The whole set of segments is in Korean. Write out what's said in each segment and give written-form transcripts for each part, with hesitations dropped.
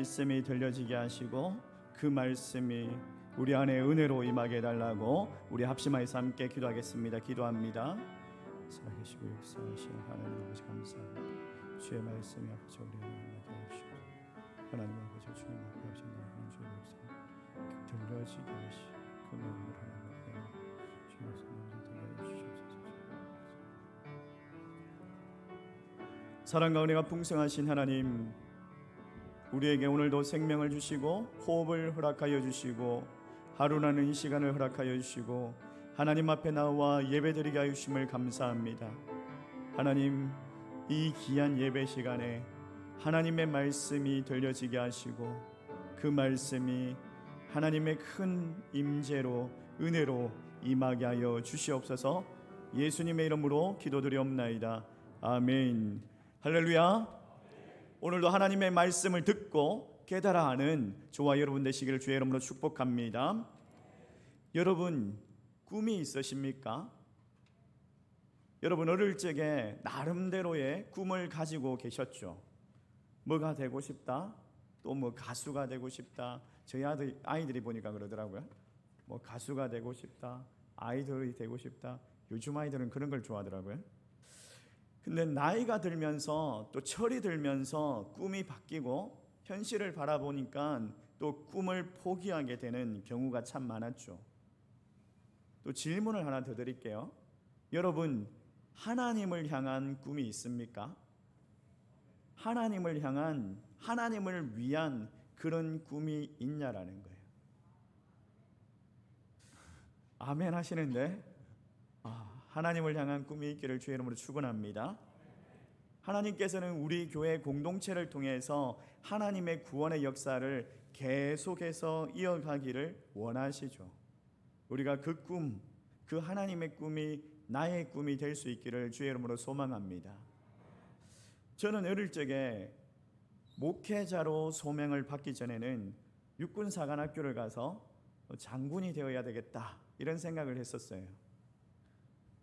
말씀이 들려지게 하시고 그 말씀이 우리 안에 은혜로 임하게 해달라고 우리 합심하여서 함께 기도하겠습니다. 기도합니다. 살아계시고 역사하시는 하나님 아버지 감사합니다. 주의 말씀이 아버지 우리 안에 임하게 하시고 하나님 아버지 주님 앞에 하신다는 주의 역사 들려지게 하시고 그 마음을 하나님 주의 말씀 들려주시옵소서. 사랑과 은혜가 풍성하신 하나님, 우리에게 오늘도 생명을 주시고 호흡을 허락하여 주시고 하루라는 이 시간을 허락하여 주시고 하나님 앞에 나와 예배드리게 하여 주심을 감사합니다. 하나님, 이 귀한 예배 시간에 하나님의 말씀이 들려지게 하시고 그 말씀이 하나님의 큰 임재로 은혜로 임하게 하여 주시옵소서. 예수님의 이름으로 기도드리옵나이다. 아멘. 할렐루야. 오늘도 하나님의 말씀을 듣고 깨달아 하는 저와 여러분 되시기를 주의 이름으로 축복합니다. 여러분, 꿈이 있으십니까? 여러분 어릴 적에 나름대로의 꿈을 가지고 계셨죠. 뭐가 되고 싶다, 또 뭐 가수가 되고 싶다. 저희 아이들이 보니까 그러더라고요. 뭐 가수가 되고 싶다, 아이돌이 되고 싶다. 요즘 아이들은 그런 걸 좋아하더라고요. 근데 나이가 들면서 또 철이 들면서 꿈이 바뀌고 현실을 바라보니까 또 꿈을 포기하게 되는 경우가 참 많았죠. 또 질문을 하나 더 드릴게요. 여러분, 하나님을 향한 꿈이 있습니까? 하나님을 향한, 하나님을 위한 그런 꿈이 있냐라는 거예요. 아멘 하시는데 하나님을 향한 꿈이 있기를 주의 이름으로 축원합니다. 하나님께서는 우리 교회 공동체를 통해서 하나님의 구원의 역사를 계속해서 이어가기를 원하시죠. 우리가 그 꿈, 그 하나님의 꿈이 나의 꿈이 될 수 있기를 주의 이름으로 소망합니다. 저는 어릴 적에 목회자로 소명을 받기 전에는 육군사관학교를 가서 장군이 되어야 되겠다 이런 생각을 했었어요.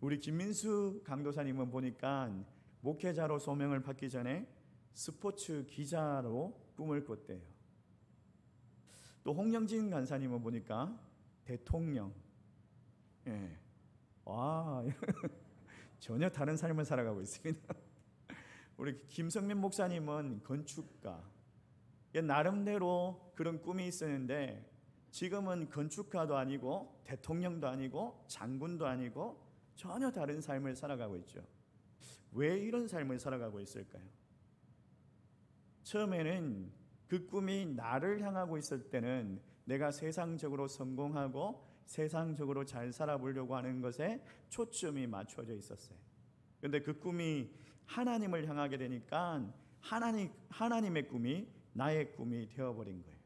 우리 김민수 강도사님은 보니까 목회자로 소명을 받기 전에 스포츠 기자로 꿈을 꿨대요. 또 홍영진 간사님은 보니까 대통령. 예. 와, 전혀 다른 삶을 살아가고 있습니다. 우리 김성민 목사님은 건축가. 나름대로 그런 꿈이 있었는데 지금은 건축가도 아니고 대통령도 아니고 장군도 아니고 전혀 다른 삶을 살아가고 있죠. 왜 이런 삶을 살아가고 있을까요? 처음에는 그 꿈이 나를 향하고 있을 때는 내가 세상적으로 성공하고 세상적으로 잘 살아보려고 하는 것에 초점이 맞춰져 있었어요. 그런데 그 꿈이 하나님을 향하게 되니까 하나님의 꿈이 나의 꿈이 되어버린 거예요.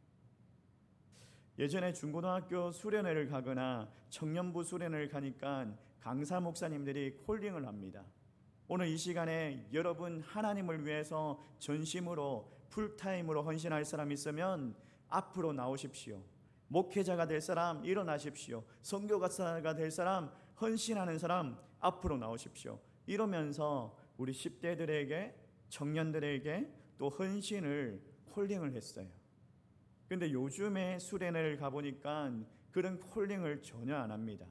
예전에 중고등학교 수련회를 가거나 청년부 수련회를 가니까 강사 목사님들이 콜링을 합니다. 오늘 이 시간에 여러분 하나님을 위해서 전심으로 풀타임으로 헌신할 사람 있으면 앞으로 나오십시오. 목회자가 될 사람 일어나십시오. 선교사가 될 사람, 헌신하는 사람 앞으로 나오십시오. 이러면서 우리 10대들에게, 청년들에게 또 헌신을 콜링을 했어요. 근데 요즘에 수련회를 가보니까 그런 콜링을 전혀 안 합니다.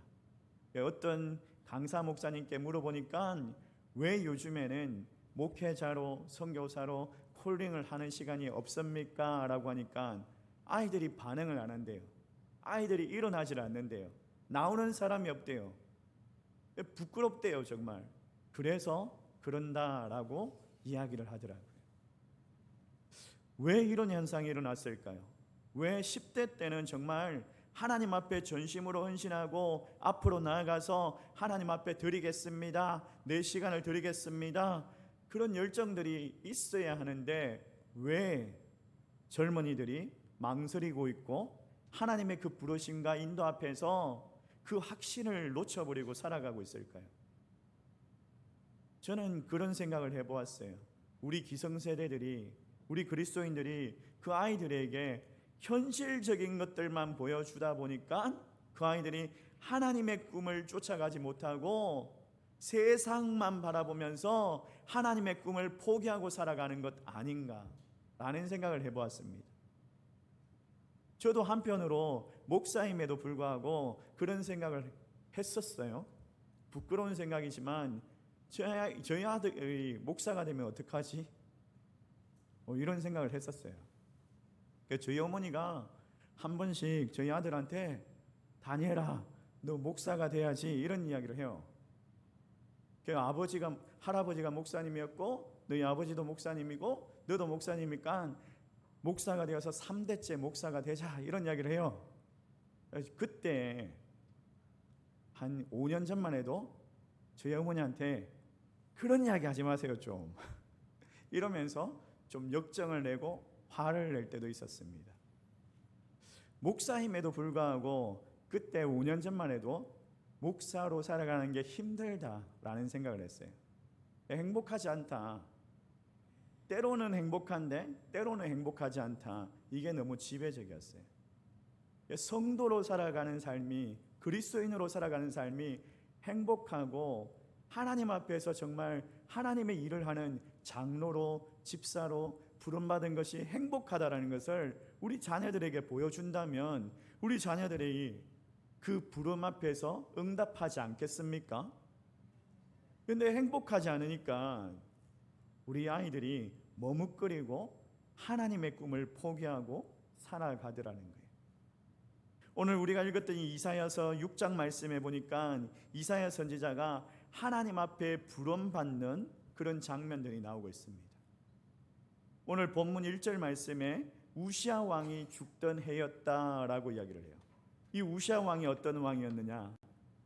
어떤 강사 목사님께 물어보니까 왜 요즘에는 목회자로 선교사로 콜링을 하는 시간이 없습니까? 라고 하니까 아이들이 반응을 안 한대요. 아이들이 일어나질 않는데요. 나오는 사람이 없대요. 부끄럽대요 정말. 그래서 그런다라고 이야기를 하더라고요. 왜 이런 현상이 일어났을까요? 왜 10대 때는 정말 하나님 앞에 전심으로 헌신하고 앞으로 나아가서 하나님 앞에 드리겠습니다, 내 시간을 드리겠습니다, 그런 열정들이 있어야 하는데 왜 젊은이들이 망설이고 있고 하나님의 그 부르심과 인도 앞에서 그 확신을 놓쳐버리고 살아가고 있을까요? 저는 그런 생각을 해보았어요. 우리 기성세대들이, 우리 그리스도인들이 그 아이들에게 현실적인 것들만 보여주다 보니까 그 아이들이 하나님의 꿈을 쫓아가지 못하고 세상만 바라보면서 하나님의 꿈을 포기하고 살아가는 것 아닌가 라는 생각을 해보았습니다. 저도 한편으로 목사임에도 불구하고 그런 생각을 했었어요. 부끄러운 생각이지만 저희 아들이 목사가 되면 어떡하지? 이런 생각을 했었어요. 저희 어머니가 한 번씩 저희 아들한테 다니엘아, 너 목사가 돼야지 이런 이야기를 해요. 할아버지가 목사님이었고 너희 아버지도 목사님이고 너도 목사님이니까 목사가 되어서 3대째 목사가 되자 이런 이야기를 해요. 그때 한 5년 전만 해도 저희 어머니한테 그런 이야기 하지 마세요 좀 이러면서 좀 역정을 내고 화를 낼 때도 있었습니다. 목사임에도 불구하고 그때 5년 전만 해도 목사로 살아가는 게 힘들다라는 생각을 했어요. 행복하지 않다. 때로는 행복한데 때로는 행복하지 않다. 이게 너무 지배적이었어요. 성도로 살아가는 삶이, 그리스도인으로 살아가는 삶이 행복하고 하나님 앞에서 정말 하나님의 일을 하는 장로로, 집사로 부름받은 것이 행복하다라는 것을 우리 자녀들에게 보여준다면 우리 자녀들이 그 부름 앞에서 응답하지 않겠습니까? 근데 행복하지 않으니까 우리 아이들이 머뭇거리고 하나님의 꿈을 포기하고 살아가더라는 거예요. 오늘 우리가 읽었던 이 이사야서 6장 말씀에 보니까 이사야 선지자가 하나님 앞에 부름받는 그런 장면들이 나오고 있습니다. 오늘 본문 1절 말씀에 우시아 왕이 죽던 해였다라고 이야기를 해요. 이 우시아 왕이 어떤 왕이었느냐?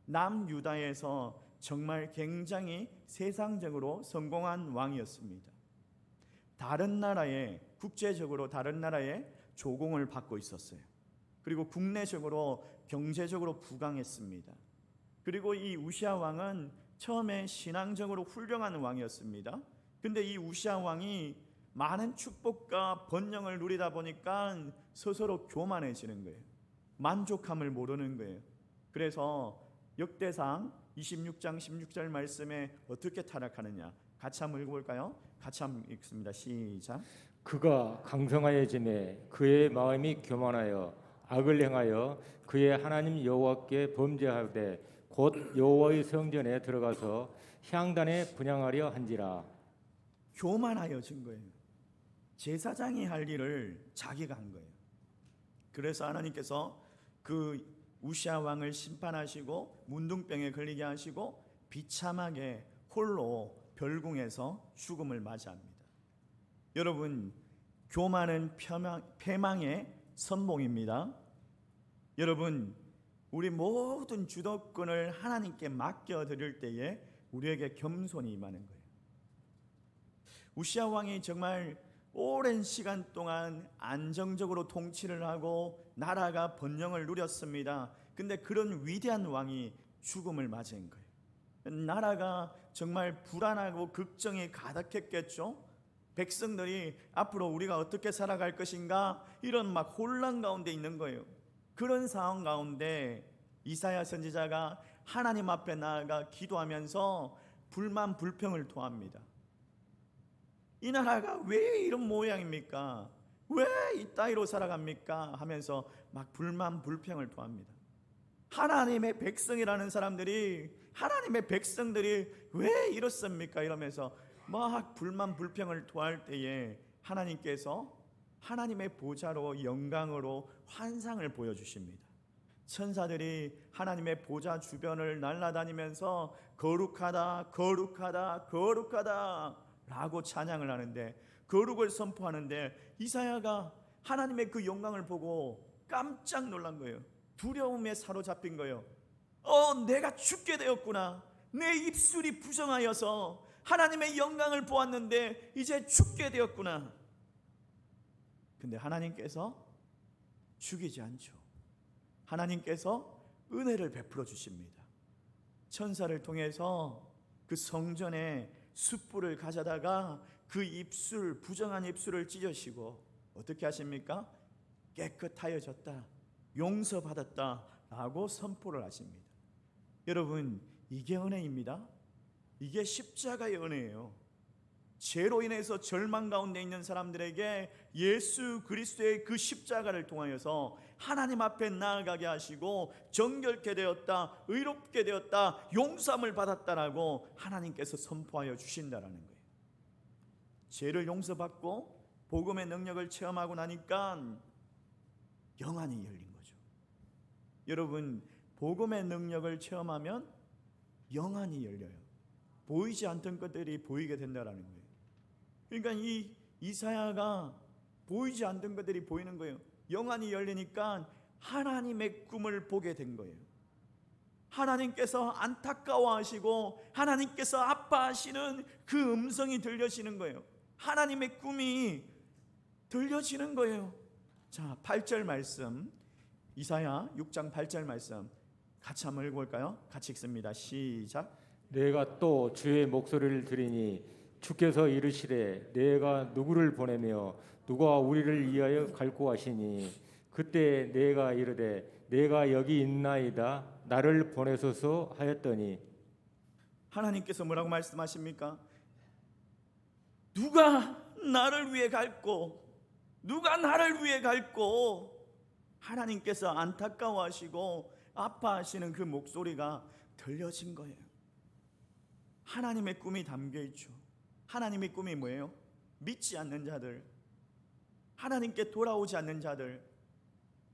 남유다에서 정말 굉장히 세상적으로 성공한 왕이었습니다. 다른 나라에, 국제적으로 다른 나라에 조공을 받고 있었어요. 그리고 국내적으로 경제적으로 부강했습니다. 그리고 이 우시아 왕은 처음에 신앙적으로 훌륭한 왕이었습니다. 근데 이 우시아 왕이 많은 축복과 번영을 누리다 보니까 스스로 교만해지는 거예요. 만족함을 모르는 거예요. 그래서 역대상 26장 16절 말씀에 어떻게 타락하느냐, 같이 한번 읽어볼까요? 같이 한번 읽습니다. 시작. 그가 강성하여짐에 그의 마음이 교만하여 악을 행하여 그의 하나님 여호와께 범죄하되 곧 여호와의 성전에 들어가서 향단에 분향하려 한지라. 교만하여진 거예요. 제사장이 할 일을 자기가 한 거예요. 그래서 하나님께서 그 우시아 왕을 심판하시고 문둥병에 걸리게 하시고 비참하게 홀로 별궁에서 죽음을 맞이합니다. 여러분, 교만은 패망의 선봉입니다. 여러분, 우리 모든 주도권을 하나님께 맡겨드릴 때에 우리에게 겸손이 임하는 거예요. 우시아 왕이 정말 오랜 시간 동안 안정적으로 통치를 하고 나라가 번영을 누렸습니다. 근데 그런 위대한 왕이 죽음을 맞은 거예요. 나라가 정말 불안하고 걱정이 가득했겠죠. 백성들이 앞으로 우리가 어떻게 살아갈 것인가 이런 막 혼란 가운데 있는 거예요. 그런 상황 가운데 이사야 선지자가 하나님 앞에 나아가 기도하면서 불만 불평을 토합니다. 이 나라가 왜 이런 모양입니까? 왜 이따위로 살아갑니까? 하면서 막 불만 불평을 토합니다. 하나님의 백성이라는 사람들이, 하나님의 백성들이 왜 이렇습니까? 이러면서 막 불만 불평을 토할 때에 하나님께서 하나님의 보좌로 영광으로 환상을 보여주십니다. 천사들이 하나님의 보좌 주변을 날아다니면서 거룩하다, 거룩하다, 거룩하다 라고 찬양을 하는데, 거룩을 선포하는데 이사야가 하나님의 그 영광을 보고 깜짝 놀란 거예요. 두려움에 사로잡힌 거예요. 내가 죽게 되었구나. 내 입술이 부정하여서 하나님의 영광을 보았는데 이제 죽게 되었구나. 근데 하나님께서 죽이지 않죠. 하나님께서 은혜를 베풀어 주십니다. 천사를 통해서 그 성전에 숯불을 가져다가 그 입술, 부정한 입술을 찢으시고 어떻게 하십니까? 깨끗하여졌다, 용서받았다 라고 선포를 하십니다. 여러분, 이게 은혜입니다. 이게 십자가의 은혜예요. 죄로 인해서 절망 가운데 있는 사람들에게 예수 그리스도의 그 십자가를 통하여서 하나님 앞에 나아가게 하시고 정결케 되었다, 의롭게 되었다, 용서함을 받았다라고 하나님께서 선포하여 주신다라는 거예요. 죄를 용서받고 복음의 능력을 체험하고 나니까 영안이 열린 거죠. 여러분, 복음의 능력을 체험하면 영안이 열려요. 보이지 않던 것들이 보이게 된다라는 거예요. 그러니까 이 이사야가 보이지 않던 것들이 보이는 거예요. 영안이 열리니까 하나님의 꿈을 보게 된 거예요. 하나님께서 안타까워하시고 하나님께서 아파하시는 그 음성이 들려지는 거예요. 하나님의 꿈이 들려지는 거예요. 자, 8절 말씀, 이사야 6장 8절 말씀 같이 한번 읽어볼까요? 같이 읽습니다. 시작. 내가 또 주의 목소리를 들으니 주께서 이르시되 내가 누구를 보내며 누가 우리를 위하여 갈고 하시니 그때 내가 이르되 내가 여기 있나이다 나를 보내소서 하였더니 하나님께서 뭐라고 말씀하십니까? 누가 나를 위해 갈고, 누가 나를 위해 갈고, 하나님께서 안타까워하시고 아파하시는 그 목소리가 들려진 거예요. 하나님의 꿈이 담겨 있죠. 하나님의 꿈이 뭐예요? 믿지 않는 자들, 하나님께 돌아오지 않는 자들,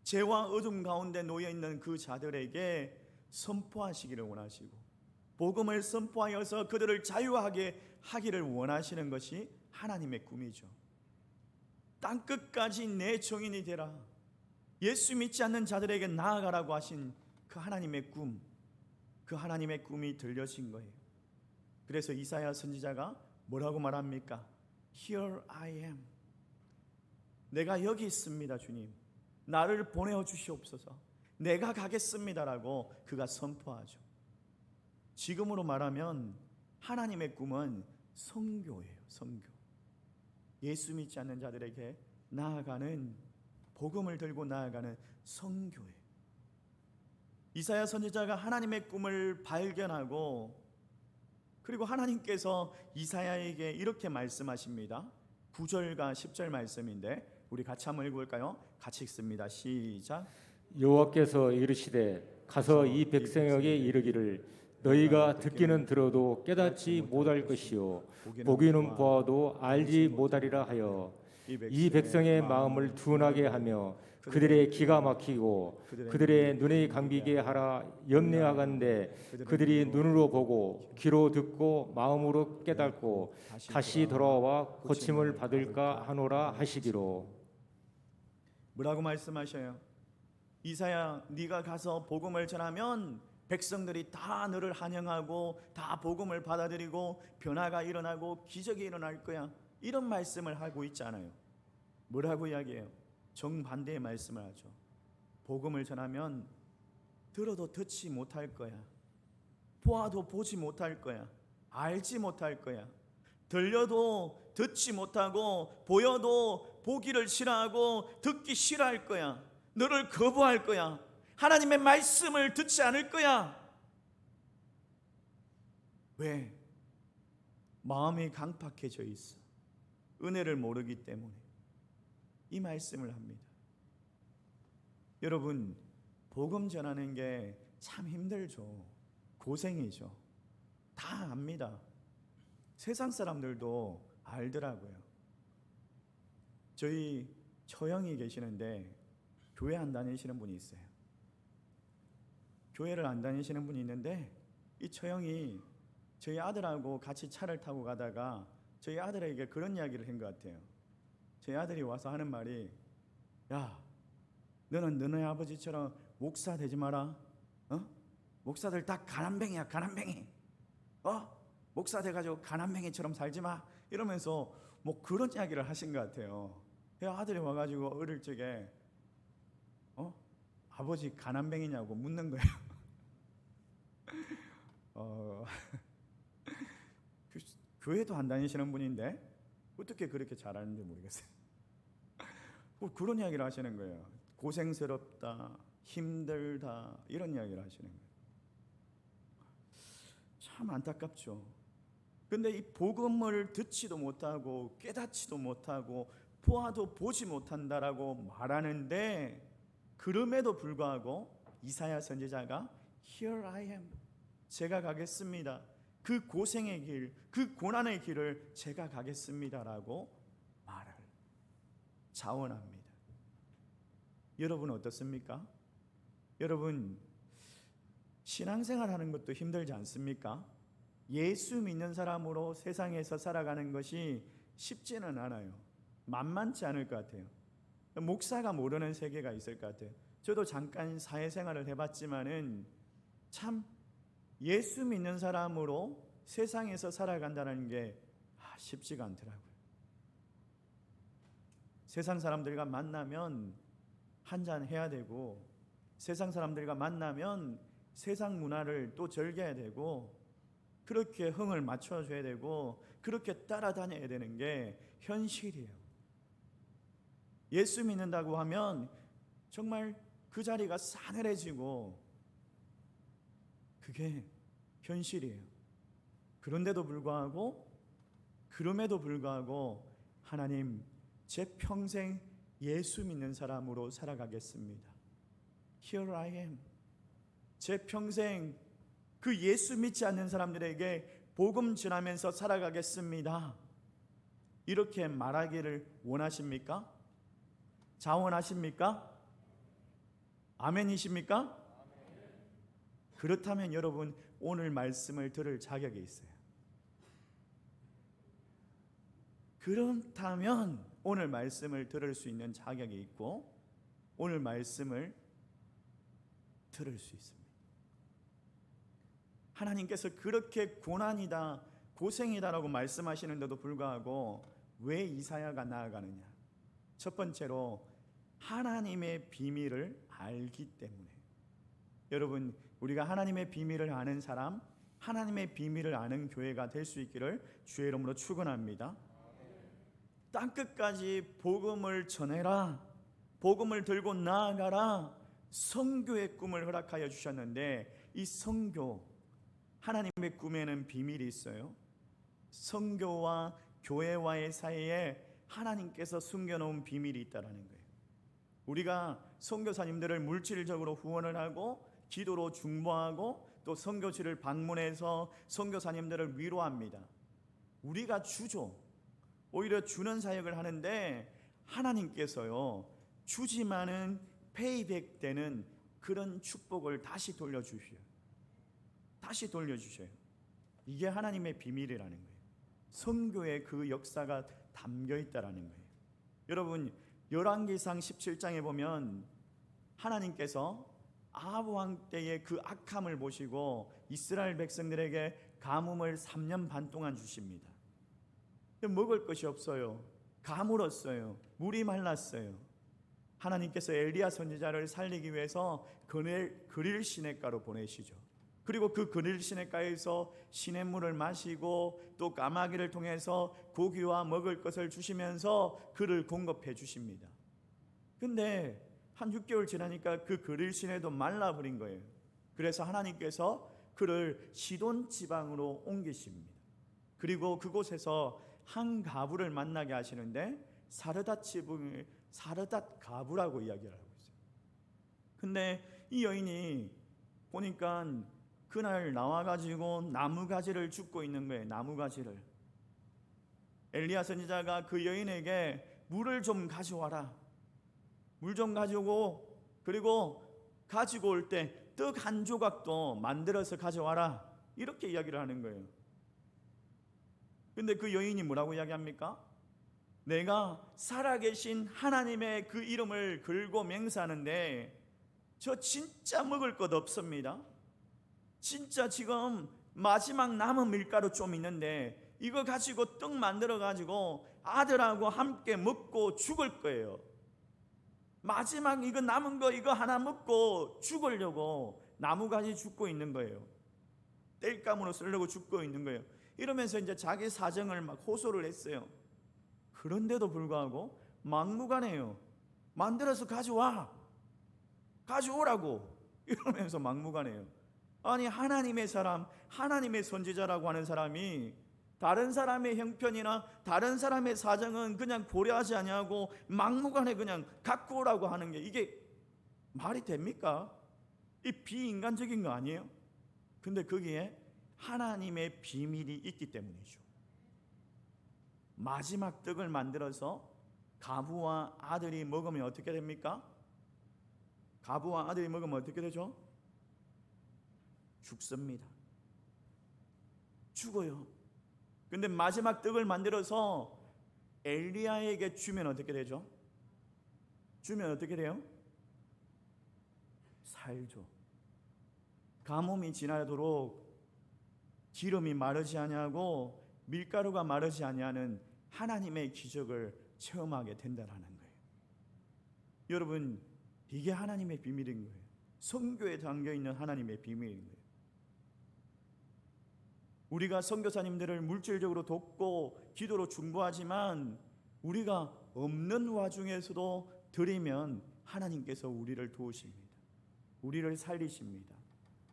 죄와 어둠 가운데 놓여 있는 그 자들에게 선포하시기를 원하시고 복음을 선포하여서 그들을 자유하게 하기를 원하시는 것이 하나님의 꿈이죠. 땅끝까지 내 증인이 되라, 예수 믿지 않는 자들에게 나아가라고 하신 그 하나님의 꿈, 그 하나님의 꿈이 들려진 거예요. 그래서 이사야 선지자가 뭐라고 말합니까? Here I am. 내가 여기 있습니다, 주님. 나를 보내어 주시옵소서. 내가 가겠습니다라고 그가 선포하죠. 지금으로 말하면 하나님의 꿈은 선교예요. 선교. 예수 믿지 않는 자들에게 나아가는, 복음을 들고 나아가는 선교예요. 이사야 선지자가 하나님의 꿈을 발견하고, 그리고 하나님께서 이사야에게 이렇게 말씀하십니다. 9절과 10절 말씀인데 우리 같이 한번 읽어볼까요? 같이 읽습니다. 시작. 여호와께서 이르시되 가서 이 백성에게 이르기를 너희가 듣기는 들어도 깨닫지 못할 것이요 보기는 보아도 알지 못하리라 하여 이 백성의 마음을 둔하게 하며 그들의 기가 막히고 그들의 눈이 감기게 하라 염려하건대 그들이 눈으로 보고 귀로 듣고 마음으로 깨닫고 다시 돌아와 고침을 받을까 하노라 하시기로. 뭐라고 말씀하셔요? 이사야, 네가 가서 복음을 전하면 백성들이 다 너를 환영하고 다 복음을 받아들이고 변화가 일어나고 기적이 일어날 거야. 이런 말씀을 하고 있잖아요. 뭐라고 이야기해요? 정반대의 말씀을 하죠. 복음을 전하면 들어도 듣지 못할 거야. 보아도 보지 못할 거야. 알지 못할 거야. 들려도 듣지 못하고 보여도 보기를 싫어하고 듣기 싫어할 거야. 너를 거부할 거야. 하나님의 말씀을 듣지 않을 거야. 왜? 마음이 강팍해져 있어. 은혜를 모르기 때문에 이 말씀을 합니다. 여러분, 복음 전하는 게 참 힘들죠. 고생이죠. 다 압니다. 세상 사람들도 알더라고요. 저희 처형이 계시는데 교회 안 다니시는 분이 있어요. 교회를 안 다니시는 분이 있는데 이 처형이 저희 아들하고 같이 차를 타고 가다가 저희 아들에게 그런 이야기를 한 것 같아요. 저희 아들이 와서 하는 말이, 야, 너는 너네 아버지처럼 목사 되지 마라. 목사들 다 가난뱅이야, 가난뱅이. 목사 돼가지고 가난뱅이처럼 살지 마. 이러면서 뭐 그런 이야기를 하신 것 같아요. 아들이 와가지고 어릴 적에 아버지 가난뱅이냐고 묻는 거예요. 교회도 안 다니시는 분인데 어떻게 그렇게 잘하는지 모르겠어요. 뭐 그런 이야기를 하시는 거예요. 고생스럽다, 힘들다, 이런 이야기를 하시는 거예요. 참 안타깝죠. 근데 이 복음을 듣지도 못하고 깨닫지도 못하고 보아도 보지 못한다라고 말하는데, 그럼에도 불구하고 이사야 선지자가 Here I am, 제가 가겠습니다, 그 고생의 길, 그 고난의 길을 제가 가겠습니다라고 말을 자원합니다. 여러분 어떻습니까? 여러분 신앙생활 하는 것도 힘들지 않습니까? 예수 믿는 사람으로 세상에서 살아가는 것이 쉽지는 않아요. 만만치 않을 것 같아요. 목사가 모르는 세계가 있을 것 같아요. 저도 잠깐 사회생활을 해봤지만은 참 예수 믿는 사람으로 세상에서 살아간다는 게 쉽지가 않더라고요. 세상 사람들과 만나면 한잔 해야 되고, 세상 사람들과 만나면 세상 문화를 또 즐겨야 되고, 그렇게 흥을 맞춰줘야 되고, 그렇게 따라다녀야 되는 게 현실이에요. 예수 믿는다고 하면 정말 그 자리가 싸늘해지고 그게 현실이에요. 그럼에도 불구하고 하나님, 제 평생 예수 믿는 사람으로 살아가겠습니다. Here I am. 제 평생 그 예수 믿지 않는 사람들에게 복음 전하면서 살아가겠습니다. 이렇게 말하기를 원하십니까? 자원하십니까? 아멘이십니까? 그렇다면 여러분 오늘 말씀을 들을 자격이 있어요. 그렇다면 오늘 말씀을 들을 수 있는 자격이 있고, 오늘 말씀을 들을 수 있습니다. 하나님께서 그렇게 고난이다, 고생이다라고 말씀하시는데도 불구하고 왜 이사야가 나아가느냐? 첫 번째로 하나님의 비밀을 알기 때문에. 여러분, 우리가 하나님의 비밀을 아는 사람, 하나님의 비밀을 아는 교회가 될 수 있기를 주의 이름으로 축원합니다. 땅끝까지 복음을 전해라, 복음을 들고 나아가라, 선교의 꿈을 허락하여 주셨는데, 이 선교, 하나님의 꿈에는 비밀이 있어요. 선교와 교회와의 사이에 하나님께서 숨겨놓은 비밀이 있다라는 거예요. 우리가 선교사님들을 물질적으로 후원을 하고 기도로 중보하고 또 선교지를 방문해서 선교사님들을 위로합니다. 우리가 주죠. 오히려 주는 사역을 하는데 하나님께서요, 주지만은 페이백 되는 그런 축복을 다시 돌려주셔요. 다시 돌려주셔요. 이게 하나님의 비밀이라는 거예요. 선교의 그 역사가 담겨 있다라는 거예요. 여러분, 열왕기상 17장에 보면 하나님께서 아합 왕 때의 그 악함을 보시고 이스라엘 백성들에게 가뭄을 3년 반 동안 주십니다. 먹을 것이 없어요. 가물었어요. 물이 말랐어요. 하나님께서 엘리야 선지자를 살리기 위해서 그릴 시냇가로 보내시죠. 그리고 그 그릴 시냇가에서 시냇물을 마시고 또 까마귀를 통해서 고기와 먹을 것을 주시면서 그를 공급해 주십니다. 근데 한 6개월 지나니까 그 그릴 시내도 말라버린 거예요. 그래서 하나님께서 그를 시돈 지방으로 옮기십니다. 그리고 그곳에서 한 가부를 만나게 하시는데 사르닷 지붕을 사르닷 가부라고 이야기를 하고 있어요. 근데 이 여인이 보니까 그날 나와가지고 나무가지를 줍고 있는 거예요. 나무가지를. 엘리야 선지자가 그 여인에게 물을 좀 가져와라, 물 좀 가져오고, 그리고 가지고 올 때 떡 한 조각도 만들어서 가져와라, 이렇게 이야기를 하는 거예요. 근데 그 여인이 뭐라고 이야기합니까? 내가 살아계신 하나님의 그 이름을 걸고 맹세하는데 저 진짜 먹을 것 없습니다. 진짜 지금 마지막 남은 밀가루 좀 있는데 이거 가지고 떡 만들어 가지고 아들하고 함께 먹고 죽을 거예요. 마지막 이거 남은 거 이거 하나 먹고 죽으려고 나무가지 죽고 있는 거예요. 땔감으로 쓰려고 죽고 있는 거예요. 이러면서 이제 자기 사정을 막 호소를 했어요. 그런데도 불구하고 막무가내요. 만들어서 가져오라고 이러면서 막무가내요. 아니, 하나님의 사람, 하나님의 선지자라고 하는 사람이 다른 사람의 형편이나 다른 사람의 사정은 그냥 고려하지 아니하고 막무가내 그냥 갖고 오라고 하는 게 이게 말이 됩니까? 이 비인간적인 거 아니에요? 근데 거기에 하나님의 비밀이 있기 때문이죠. 마지막 떡을 만들어서 가부와 아들이 먹으면 어떻게 됩니까? 가부와 아들이 먹으면 어떻게 되죠? 죽습니다. 죽어요. 근데 마지막 떡을 만들어서 엘리야에게 주면 어떻게 되죠? 주면 어떻게 돼요? 살죠. 가뭄이 지나도록 기름이 마르지 아니하고 밀가루가 마르지 아니하는 하나님의 기적을 체험하게 된다라는 거예요. 여러분, 이게 하나님의 비밀인 거예요. 성교에 담겨 있는 하나님의 비밀인 거예요. 우리가 선교사님들을 물질적으로 돕고 기도로 중보하지만 우리가 없는 와중에서도 드리면 하나님께서 우리를 도우십니다. 우리를 살리십니다.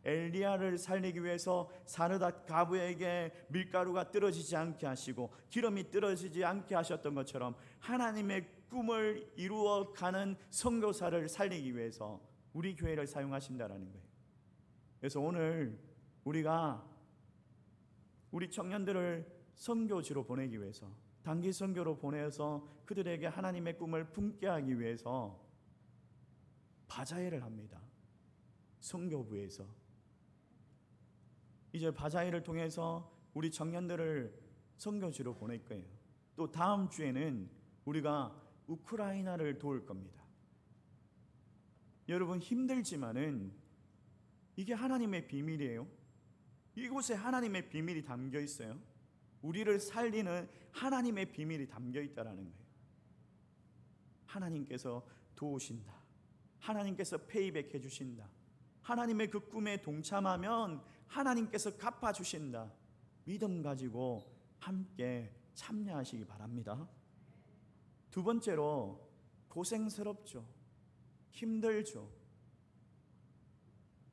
엘리야를 살리기 위해서 사르밧 가부에게 밀가루가 떨어지지 않게 하시고 기름이 떨어지지 않게 하셨던 것처럼 하나님의 꿈을 이루어가는 선교사를 살리기 위해서 우리 교회를 사용하신다라는 거예요. 그래서 오늘 우리가 우리 청년들을 선교지로 보내기 위해서 단기 선교로 보내서 그들에게 하나님의 꿈을 품게 하기 위해서 바자회를 합니다. 선교부에서 이제 바자회를 통해서 우리 청년들을 선교지로 보낼 거예요. 또 다음 주에는 우리가 우크라이나를 도울 겁니다. 여러분, 힘들지만은 이게 하나님의 비밀이에요. 이곳에 하나님의 비밀이 담겨 있어요. 우리를 살리는 하나님의 비밀이 담겨 있다라는 거예요. 하나님께서 도우신다. 하나님께서 페이백 해주신다. 하나님의 그 꿈에 동참하면 하나님께서 갚아주신다. 믿음 가지고 함께 참여하시기 바랍니다. 두 번째로, 고생스럽죠. 힘들죠.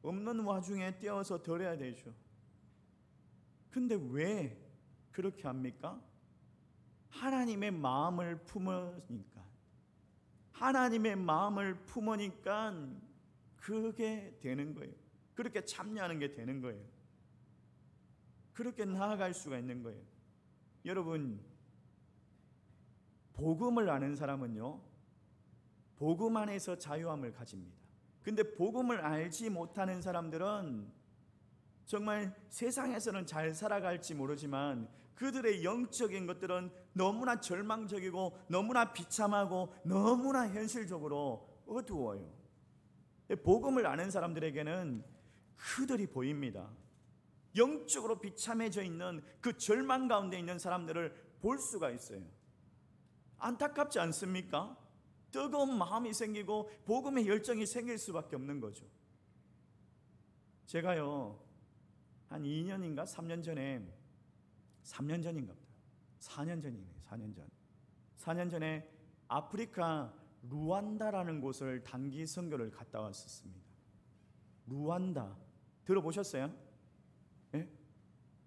없는 와중에 떼어서 드려야 되죠. 근데 왜 그렇게 합니까? 하나님의 마음을 품으니까. 하나님의 마음을 품으니까 그게 되는 거예요. 그렇게 참여하는 게 되는 거예요. 그렇게 나아갈 수가 있는 거예요. 여러분, 복음을 아는 사람은요, 복음 안에서 자유함을 가집니다. 근데 복음을 알지 못하는 사람들은 정말 세상에서는 잘 살아갈지 모르지만 그들의 영적인 것들은 너무나 절망적이고 너무나 비참하고 너무나 현실적으로 어두워요. 복음을 아는 사람들에게는 그들이 보입니다. 영적으로 비참해져 있는 그 절망 가운데 있는 사람들을 볼 수가 있어요. 안타깝지 않습니까? 뜨거운 마음이 생기고 복음의 열정이 생길 수밖에 없는 거죠. 제가요, 한 2년인가 3년 전에 3년 전인가 보다. 4년 전이네요. 4년 전. 4년 전에 아프리카 루안다라는 곳을 단기 선교를 갔다 왔었습니다. 루안다 들어보셨어요? 예?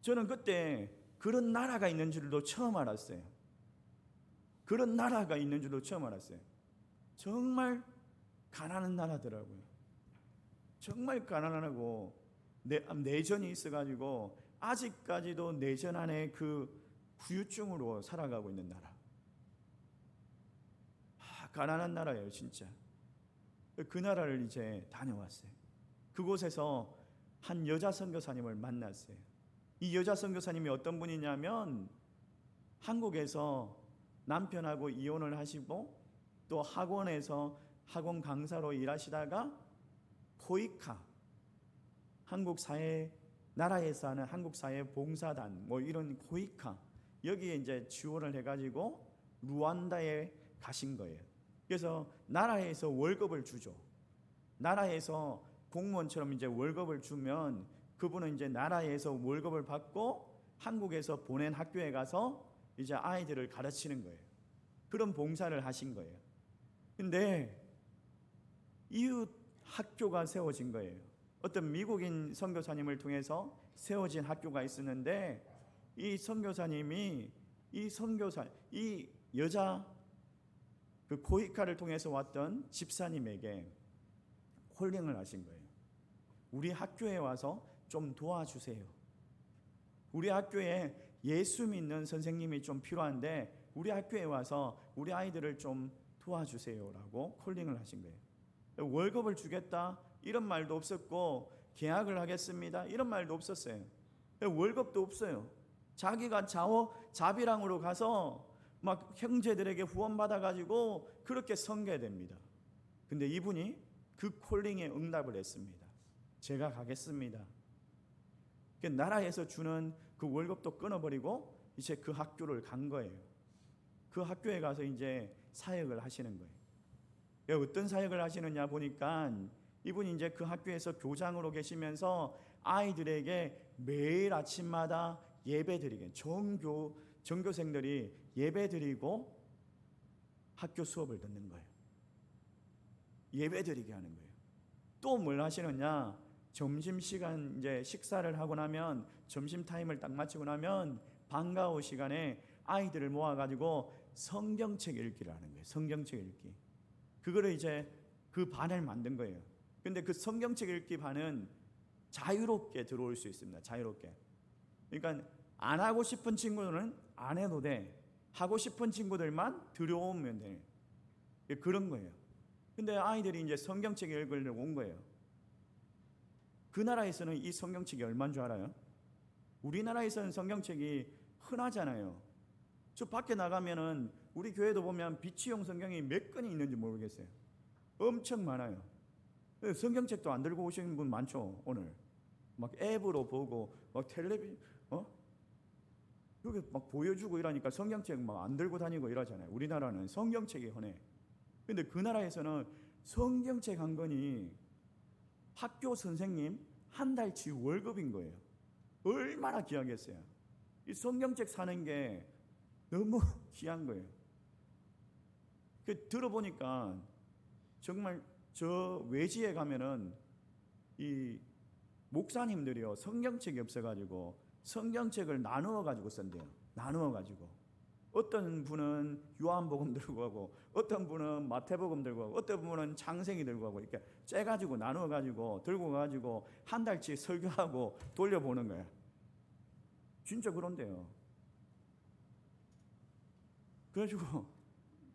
저는 그때 그런 나라가 있는 줄도 처음 알았어요. 그런 나라가 있는 줄도 처음 알았어요. 정말 가난한 나라더라고요. 정말 가난하고 내전이 있어가지고 아직까지도 내전 안에 그 후유증으로 살아가고 있는 나라. 가난한 나라예요, 진짜. 그 나라를 이제 다녀왔어요. 그곳에서 한 여자 선교사님을 만났어요. 이 여자 선교사님이 어떤 분이냐면 한국에서 남편하고 이혼을 하시고 또 학원에서 학원 강사로 일하시다가 포이카, 한국 사회 나라에서 하는 한국 사회 봉사단 뭐 이런 포이카, 여기에 이제 지원을 해가지고 루안다에 가신 거예요. 그래서 나라에서 월급을 주죠. 나라에서 공무원처럼 이제 월급을 주면 그분은 이제 나라에서 월급을 받고 한국에서 보낸 학교에 가서 이제 아이들을 가르치는 거예요. 그런 봉사를 하신 거예요. 근데 이웃 학교가 세워진 거예요. 어떤 미국인 선교사님을 통해서 세워진 학교가 있었는데 이 선교사님이 이 여자 그 고이카를 통해서 왔던 집사님에게 콜링을 하신 거예요. 우리 학교에 와서 좀 도와주세요. 우리 학교에 예수 믿는 선생님이 좀 필요한데 우리 학교에 와서 우리 아이들을 좀 도와주세요라고 콜링을 하신 거예요. 월급을 주겠다 이런 말도 없었고 계약을 하겠습니다 이런 말도 없었어요. 월급도 없어요. 자기가 자비랑으로 가서 막 형제들에게 후원 받아가지고 그렇게 섬겨야 됩니다. 근데 이분이 그 콜링에 응답을 했습니다. 제가 가겠습니다. 나라에서 주는 그 월급도 끊어버리고 이제 그 학교를 간 거예요. 그 학교에 가서 이제 사역을 하시는 거예요. 어떤 사역을 하시느냐 보니까 이분이 이제 그 학교에서 교장으로 계시면서 아이들에게 매일 아침마다 예배드리게 전교생들이 예배드리고 학교 수업을 듣는 거예요. 예배드리게 하는 거예요. 또 뭘 하시느냐? 점심시간 이제 식사를 하고 나면 점심 타임을 딱 마치고 나면 방과후 시간에 아이들을 모아가지고 성경책 읽기를 하는 거예요. 성경책 읽기. 그거를 이제 그 반을 만든 거예요. 근데 그 성경책 읽기 반은 자유롭게 들어올 수 있습니다. 자유롭게. 그러니까 안 하고 싶은 친구들은 안 해도 돼. 하고 싶은 친구들만 들어오면 돼. 그런 거예요. 근데 아이들이 이제 성경책 읽으려고 온 거예요. 그 나라에서는 이 성경책이 얼마인 줄 알아요? 우리나라에서는 성경책이 흔하잖아요. 저 밖에 나가면은 우리 교회도 보면 비치용 성경이 몇 건이 있는지 모르겠어요. 엄청 많아요. 성경책도 안 들고 오시는 분 많죠. 오늘 막 앱으로 보고 막 여기 막 보여주고 이러니까 성경책 막 안 들고 다니고 이러잖아요. 우리나라는 성경책이 흔해. 근데 그 나라에서는 성경책 한 권이 학교 선생님 한 달치 월급인 거예요. 얼마나 귀하겠어요. 이 성경책 사는 게 너무 귀한 거예요. 들어보니까 정말 저 외지에 가면은 이 목사님들이요 성경책이 없어가지고 성경책을 나누어 가지고 쓴대요. 나누어 가지고 어떤 분은 요한복음 들고 가고 어떤 분은 마태복음 들고 가고 어떤 분은 창세기 들고 가고 이렇게 째가지고 나누어 가지고 들고 가지고 한 달치 설교하고 돌려보는 거예요. 진짜 그런데요. 그래가지고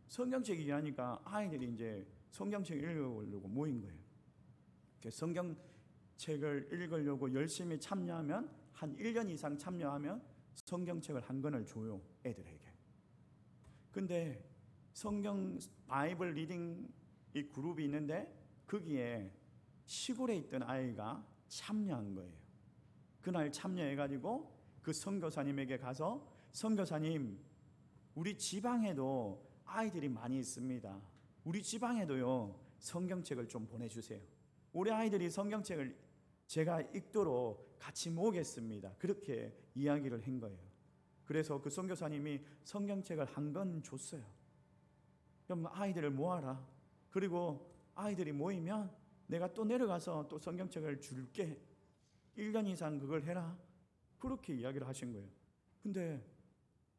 성경책 얘기하니까 아이들이 이제 성경책 읽으려고 모인 거예요. 성경책을 읽으려고 열심히 참여하면 한 1년 이상 참여하면 성경책을 한 권을 줘요. 애들에게. 근데 성경 바이블 리딩 이 그룹이 있는데 거기에 시골에 있던 아이가 참여한 거예요. 그날 참여해가지고 그 선교사님에게 가서 선교사님 우리 지방에도 아이들이 많이 있습니다. 우리 지방에도요 성경책을 좀 보내주세요. 우리 아이들이 성경책을 제가 읽도록 같이 모으겠습니다. 그렇게 이야기를 한 거예요. 그래서 그 선교사님이 성경책을 한 권 줬어요. 그럼 아이들을 모아라. 그리고 아이들이 모이면 내가 또 내려가서 또 성경책을 줄게. 1년 이상 그걸 해라. 그렇게 이야기를 하신 거예요. 근데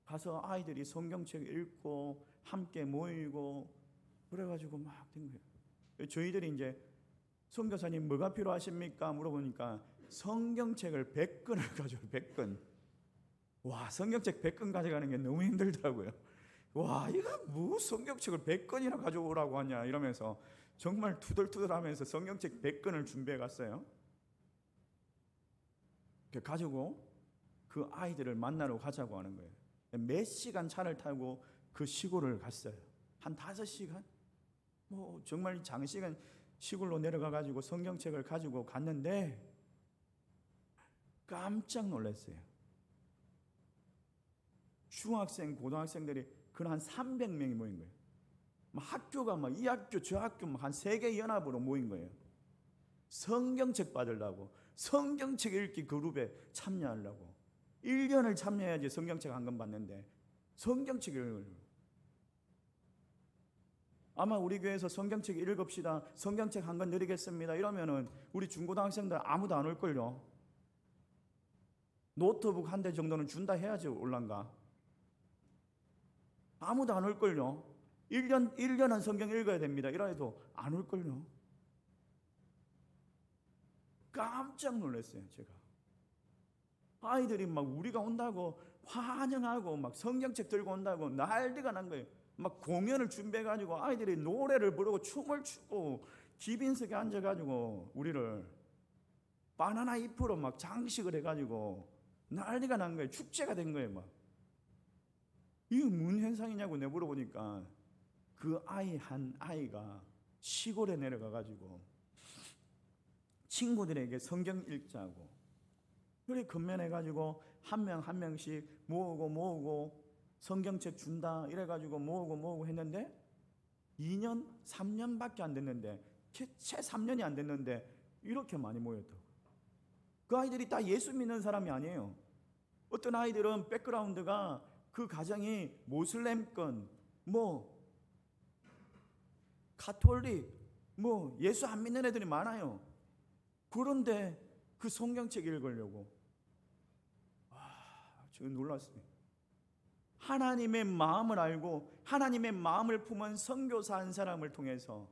가서 아이들이 성경책 읽고 함께 모이고 그래가지고 막 된 거예요. 저희들이 이제 선교사님 뭐가 필요하십니까? 물어보니까 성경책을 100권을 가져요. 100권. 와, 성경책 100권 가져가는 게 너무 힘들더라고요. 와, 이거 뭐 성경책을 100권이나 가져오라고 하냐 이러면서 정말 투덜투덜하면서 성경책 100권을 준비해 갔어요. 가지고 그 아이들을 만나러 가자고 하는 거예요. 몇 시간 차를 타고 그 시골을 갔어요. 한 5시간? 뭐 정말 장시간 시골로 내려가 가지고 성경책을 가지고 갔는데 깜짝 놀랐어요. 중학생, 고등학생들이 한 300명이 모인 거예요. 학교가 이 학교, 저 학교 한 3개 연합으로 모인 거예요. 성경책 받으려고, 성경책 읽기 그룹에 참여하려고. 1년을 참여해야지 성경책 한 권 받는데 성경책 읽으려고. 아마 우리 교회에서 성경책 읽읍시다, 성경책 한 권 드리겠습니다 이러면은 우리 중고등학생들 아무도 안 올걸요. 노트북 한 대 정도는 준다 해야지 올란가? 아무도 안 올걸요. 1년은 성경 읽어야 됩니다. 이라 해도 안 올걸요. 깜짝 놀랐어요, 제가. 아이들이 막 우리가 온다고 환영하고 막 성경책 들고 온다고 난리가 난 거예요. 막 공연을 준비해가지고 아이들이 노래를 부르고 춤을 추고 기빈석에 앉아가지고 우리를 바나나 잎으로 막 장식을 해가지고 난리가 난 거예요. 축제가 된 거예요. 막 이게 무슨 현상이냐고 내가 물어보니까 그 아이 한 아이가 시골에 내려가가지고 친구들에게 성경 읽자고 그래 건면해가지고 한 명 한 명씩 모으고 성경책 준다 이래가지고 모으고 했는데 2년 3년밖에 안 됐는데 채 3년이 안 됐는데 이렇게 많이 모였다고. 그 아이들이 다 예수 믿는 사람이 아니에요. 어떤 아이들은 백그라운드가 그 가정이 모슬렘권 뭐 가톨릭 뭐 예수 안 믿는 애들이 많아요. 그런데 그 성경책 읽으려고 저는 놀랐어요. 하나님의 마음을 알고 하나님의 마음을 품은 선교사 한 사람을 통해서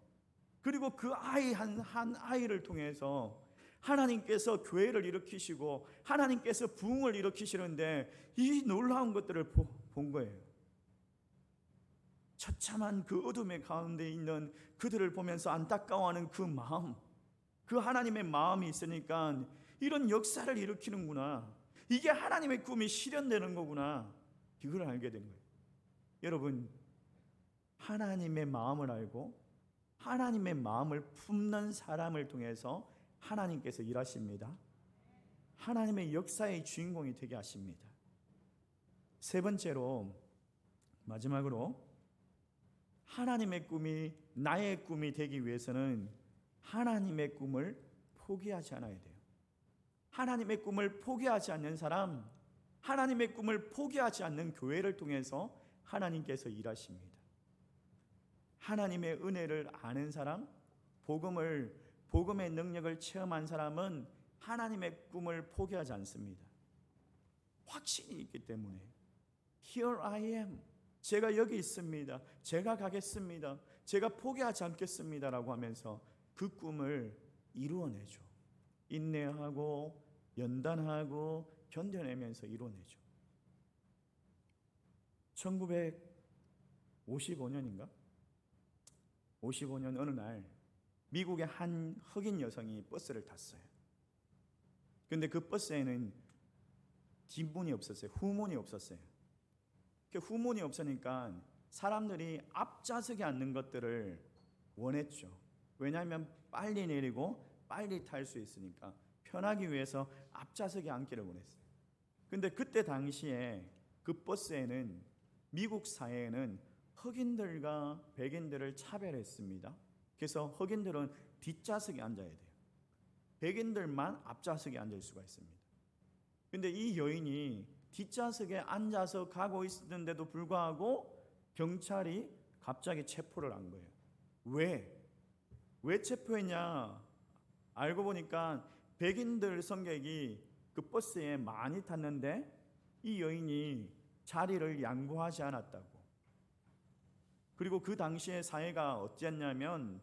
그리고 그 아이 한 아이를 통해서 하나님께서 교회를 일으키시고 하나님께서 부흥을 일으키시는데 이 놀라운 것들을 본 거예요. 처참한 그 어둠의 가운데 있는 그들을 보면서 안타까워하는 그 마음, 그 하나님의 마음이 있으니까 이런 역사를 일으키는구나. 이게 하나님의 꿈이 실현되는 거구나. 이걸 알게 된 거예요. 여러분, 하나님의 마음을 알고 하나님의 마음을 품는 사람을 통해서 하나님께서 일하십니다. 하나님의 역사의 주인공이 되게 하십니다. 세 번째로 마지막으로 하나님의 꿈이 나의 꿈이 되기 위해서는 하나님의 꿈을 포기하지 않아야 돼요. 하나님의 꿈을 포기하지 않는 사람, 하나님의 꿈을 포기하지 않는 교회를 통해서 하나님께서 일하십니다. 하나님의 은혜를 아는 사람, 복음의 능력을 체험한 사람은 하나님의 꿈을 포기하지 않습니다. 확신이 있기 때문에 Here I am. 제가 여기 있습니다. 제가 가겠습니다. 제가 포기하지 않겠습니다라고 하면서 그 꿈을 이루어내죠. 인내하고 연단하고 견뎌내면서 이루어내죠. 1955년인가? 55년 어느 날 미국의 한 흑인 여성이 버스를 탔어요. 근데 그 버스에는 뒷문이 없었어요. 후문이 없었어요. 그 후문이 없으니까 사람들이 앞좌석에 앉는 것들을 원했죠. 왜냐하면 빨리 내리고 빨리 탈 수 있으니까 편하기 위해서 앞좌석에 앉기를 원했어요. 근데 그때 당시에 그 버스에는 미국 사회에는 흑인들과 백인들을 차별했습니다. 그래서 흑인들은 뒷좌석에 앉아야 돼요. 백인들만 앞좌석에 앉을 수가 있습니다. 근데 이 여인이 뒷좌석에 앉아서 가고 있었는데도 불구하고 경찰이 갑자기 체포를 한 거예요. 왜 체포했냐? 알고 보니까 백인들 승객이 그 버스에 많이 탔는데 이 여인이 자리를 양보하지 않았다고. 그리고 그 당시에 사회가 어땠냐면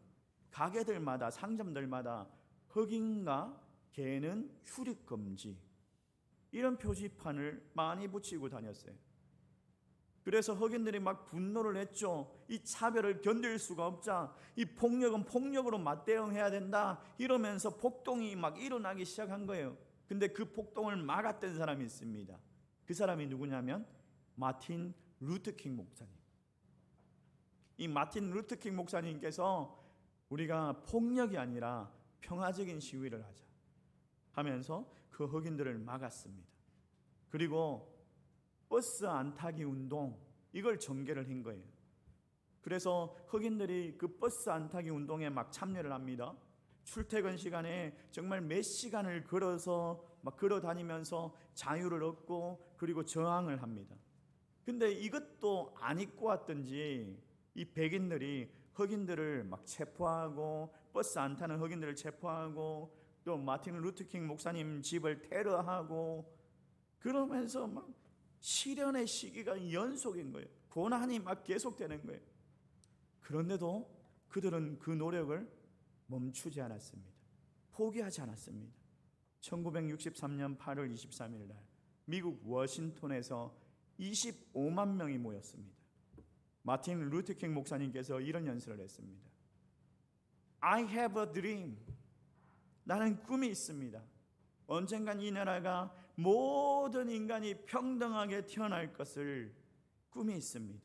가게들마다 상점들마다 흑인과 개는 출입 금지 이런 표지판을 많이 붙이고 다녔어요. 그래서 흑인들이 막 분노를 했죠. 이 차별을 견딜 수가 없자 이 폭력은 폭력으로 맞대응해야 된다 이러면서 폭동이 막 일어나기 시작한 거예요. 근데 그 폭동을 막았던 사람이 있습니다. 그 사람이 누구냐면 마틴 루터킹 목사님. 이 마틴 루터킹 목사님께서 우리가 폭력이 아니라 평화적인 시위를 하자 하면서 그 흑인들을 막았습니다. 그리고 버스 안 타기 운동 이걸 전개를 한 거예요. 그래서 흑인들이 그 버스 안 타기 운동에 막 참여를 합니다. 출퇴근 시간에 정말 몇 시간을 걸어서 막 걸어 다니면서 자유를 얻고 그리고 저항을 합니다. 근데 이것도 안 입고 왔던지 이 백인들이 흑인들을 막 체포하고 버스 안 타는 흑인들을 체포하고 또 마틴 루터킹 목사님 집을 테러하고 그러면서 막 시련의 시기가 연속인 거예요. 고난이 막 계속되는 거예요. 그런데도 그들은 그 노력을 멈추지 않았습니다. 포기하지 않았습니다. 1963년 8월 23일 날 미국 워싱턴에서 25만 명이 모였습니다. 마틴 루터킹 목사님께서 이런 연설을 했습니다. I have a dream. 나는 꿈이 있습니다. 언젠간 이 나라가 모든 인간이 평등하게 태어날 것을 꿈이 있습니다.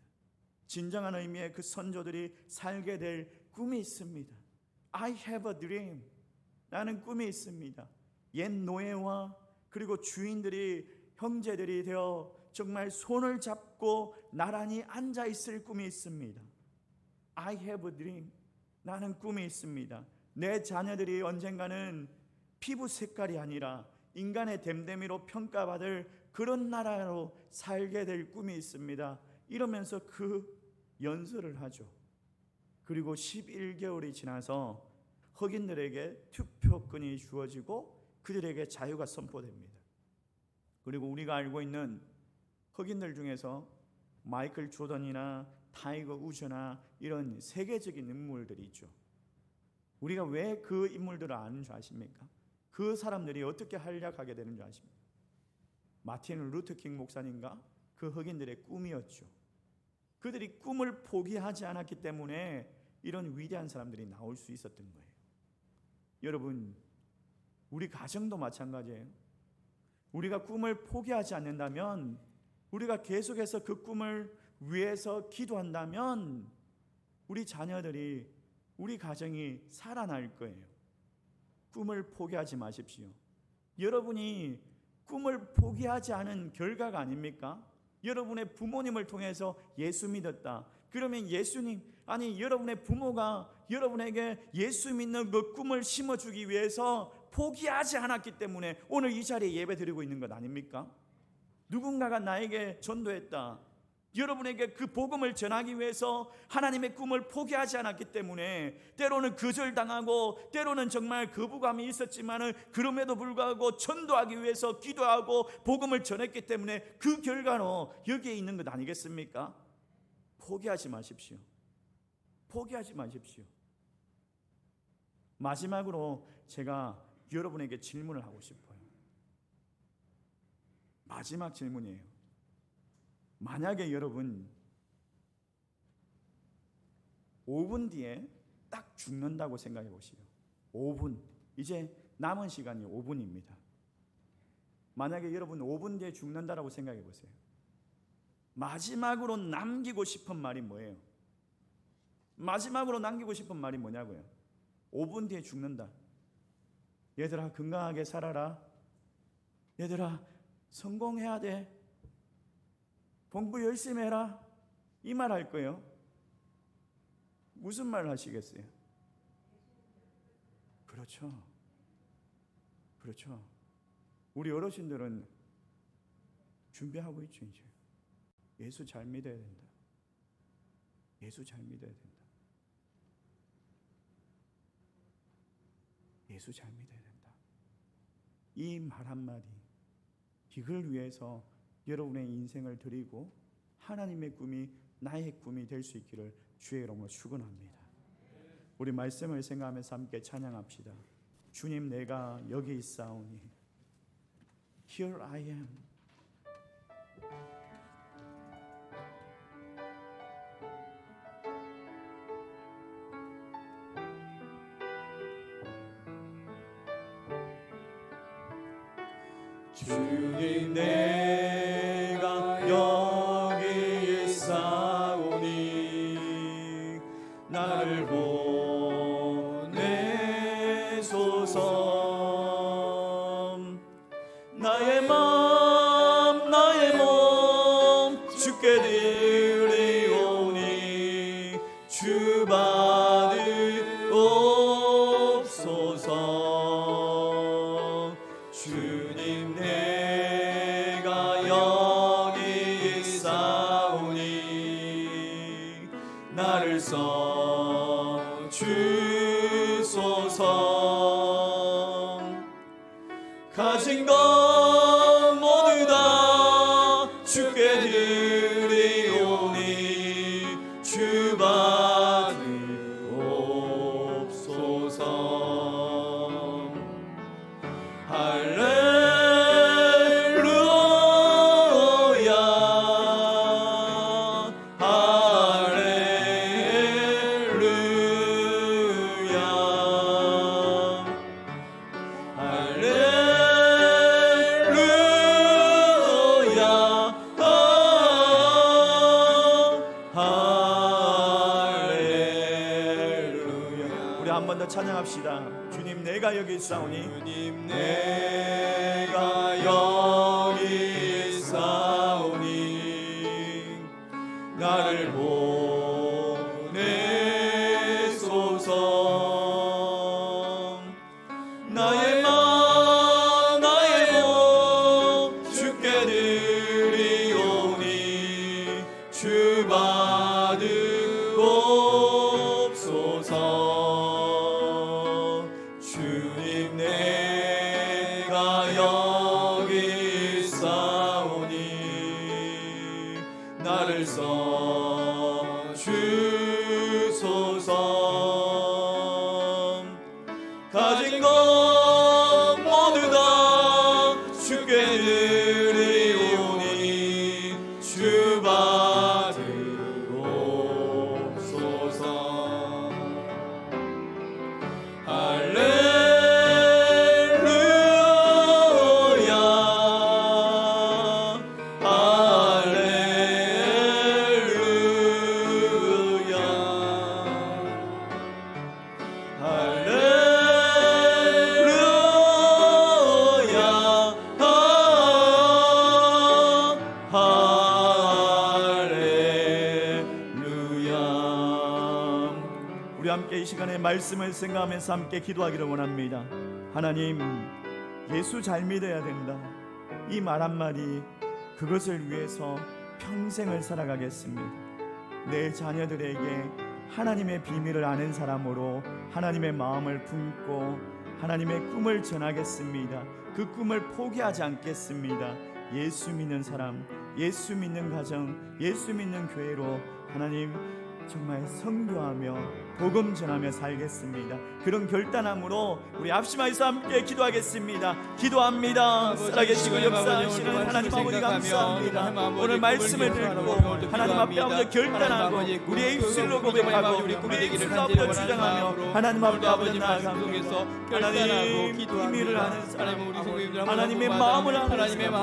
진정한 의미의 그 선조들이 살게 될 꿈이 있습니다. I have a dream. 나는 꿈이 있습니다. 옛 노예와 그리고 주인들이 형제들이 되어 정말 손을 잡고 나란히 앉아 있을 꿈이 있습니다. I have a dream. 나는 꿈이 있습니다. 내 자녀들이 언젠가는 피부 색깔이 아니라 인간의 됨됨이로 평가받을 그런 나라로 살게 될 꿈이 있습니다. 이러면서 그 연설을 하죠. 그리고 11개월이 지나서 흑인들에게 투표권이 주어지고 그들에게 자유가 선포됩니다. 그리고 우리가 알고 있는 흑인들 중에서 마이클 조던이나 타이거 우즈나 이런 세계적인 인물들이 있죠. 우리가 왜 그 인물들을 아는 줄 아십니까? 그 사람들이 어떻게 활약하게 되는 줄 아십니까? 마틴 루터킹 목사님과 그 흑인들의 꿈이었죠. 그들이 꿈을 포기하지 않았기 때문에 이런 위대한 사람들이 나올 수 있었던 거예요. 여러분, 우리 가정도 마찬가지예요. 우리가 꿈을 포기하지 않는다면, 우리가 계속해서 그 꿈을 위해서 기도한다면 우리 자녀들이, 우리 가정이 살아날 거예요. 꿈을 포기하지 마십시오. 여러분이 꿈을 포기하지 않은 결과가 아닙니까? 여러분의 부모님을 통해서 예수 믿었다. 그러면 예수님, 아니 여러분의 부모가 여러분에게 예수 믿는 그 꿈을 심어주기 위해서 포기하지 않았기 때문에 오늘 이 자리에 예배 드리고 있는 것 아닙니까? 누군가가 나에게 전도했다. 여러분에게 그 복음을 전하기 위해서 하나님의 꿈을 포기하지 않았기 때문에 때로는 거절당하고 때로는 정말 거부감이 있었지만은 그럼에도 불구하고 전도하기 위해서 기도하고 복음을 전했기 때문에 그 결과로 여기에 있는 것 아니겠습니까? 포기하지 마십시오. 포기하지 마십시오. 마지막으로 제가 여러분에게 질문을 하고 싶어요. 마지막 질문이에요. 만약에 여러분 5분 뒤에 딱 죽는다고 생각해 보시오. 5분. 이제 남은 시간이 5분입니다. 만약에 여러분 5분 뒤에 죽는다라고 생각해 보세요. 마지막으로 남기고 싶은 말이 뭐예요? 마지막으로 남기고 싶은 말이 뭐냐고요? 5분 뒤에 죽는다. 얘들아 건강하게 살아라. 얘들아 성공해야 돼. 공부 열심히 해라. 이 말 할 거예요. 무슨 말 하시겠어요? 그렇죠. 그렇죠. 우리 어르신들은 준비하고 있죠. 이제 예수 잘 믿어야 된다. 예수 잘 믿어야 된다. 예수 잘 믿어야 된다. 이 말 한마디, 이걸 위해서 여러분의 인생을 드리고 하나님의 꿈이 나의 꿈이 될 수 있기를 주의 이름으로 축원합니다. 우리 말씀을 생각하면서 함께 찬양합시다. 주님, 내가 여기 있사오니 Here I am. 주님, 내가 여기 있사오니 나를 보내소서. 나의 맘 나의 몸 주께 드리오니 주 받으옵소서. 주님, 내가 여기 있사오니 나를 써주소서. 가진 것 모두 다 찬양합시다. 주님 내가 여기 있사오니 주님 내가 여기 있사오니 나를 보내소서. 나의 마음 주께 드리오니 주 받으옵소서. 주님 내가 여기 있사오니 나를 써주소서. 가진 것 모두 다 주께 드리오니 주 받으옵소서. 할렐루야 할렐루야. 우리 함께 이 시간에 말씀을 생각하면서 함께 기도하기를 원합니다. 하나님, 예수 잘 믿어야 된다. 이 말 한마디, 그것을 위해서 평생을 살아가겠습니다. 내 자녀들에게 하나님의 비밀을 아는 사람으로 하나님의 마음을 품고 하나님의 꿈을 전하겠습니다. 그 꿈을 포기하지 않겠습니다. 예수 믿는 사람, 예수 믿는 가정, 예수 믿는 교회로 하나님 정말 선교하며 복음 전하며 살겠습니다. 그런 결단함으로 우리 앞심하여서 함께 기도하겠습니다. 기도합니다. 살아계시고 역사하시는 하나님 아버지 감사합니다. 오늘 말씀을 듣고 하나님 앞에 아버지 결단하고 우리의 입술로 고백하고 우리의 입술로 아버지 주장하며 하나님 앞에 아버지 나아갑니다. 하나님 비밀을 아는 사람, 하나님의 마음을 아는 사람,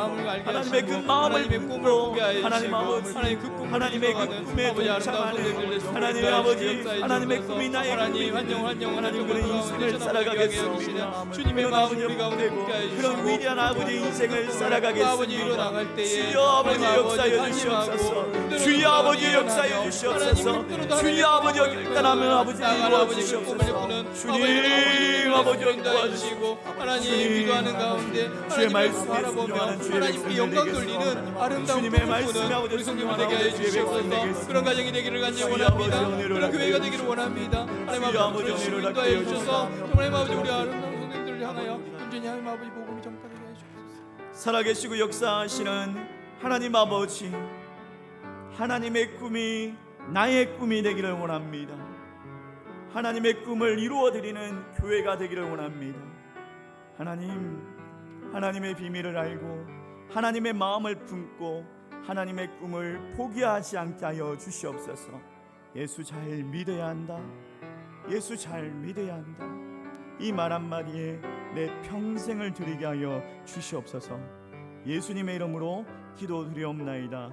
하나님의 그 마음을 품고 하나님 아버지 하나님의 그 꿈에 동참하는 하나님 아버지 하나님의 꿈이 나의 꿈이 하나님 그런 인생을 살아가겠습니다. 주님의 마음을 우리 가운데 붙게 하시고 그런 위대한 아버지 인생을 살아가겠습니다. 나갈 때에 주여 아버지 역사여 주시옵소서. 주여 아버지 역사여 주시옵소서. 주여 아버지 결단하면 아버지 이루어 주시옵소서. 주님 아버지 도와주시고 하나님 기도하는 가운데 주의 말씀에 바라보며 순종하는 주의 하나님께 영광 돌리는 아름다운 주님의 꿈을 말씀에 꾸는 아버지 우리 성도님들 순종하는 되게 주의 해주시옵소서. 백성 그런 가정이 되기를 간절히 주여 원합니다. 아버지 은혜를 그런 교회가 허락하여 되기를 원합니다. 하나님 주여 아버지 아버지 은혜를 주님도 허락하여 해주셔서 주옵소서. 정말 아버지 우리 아름다운 성도님들을 향하여 온전히 하나님 아버지 복음이 전파되게 해주옵소서. 살아계시고 역사하시는 하나님 아버지, 하나님의 꿈이 나의 꿈이 되기를 원합니다. 하나님의 꿈을 이루어드리는 교회가 되기를 원합니다. 하나님, 하나님의 비밀을 알고 하나님의 마음을 품고 하나님의 꿈을 포기하지 않게 하여 주시옵소서. 예수 잘 믿어야 한다. 예수 잘 믿어야 한다. 이 말 한마디에 내 평생을 드리게 하여 주시옵소서. 예수님의 이름으로 기도드리옵나이다.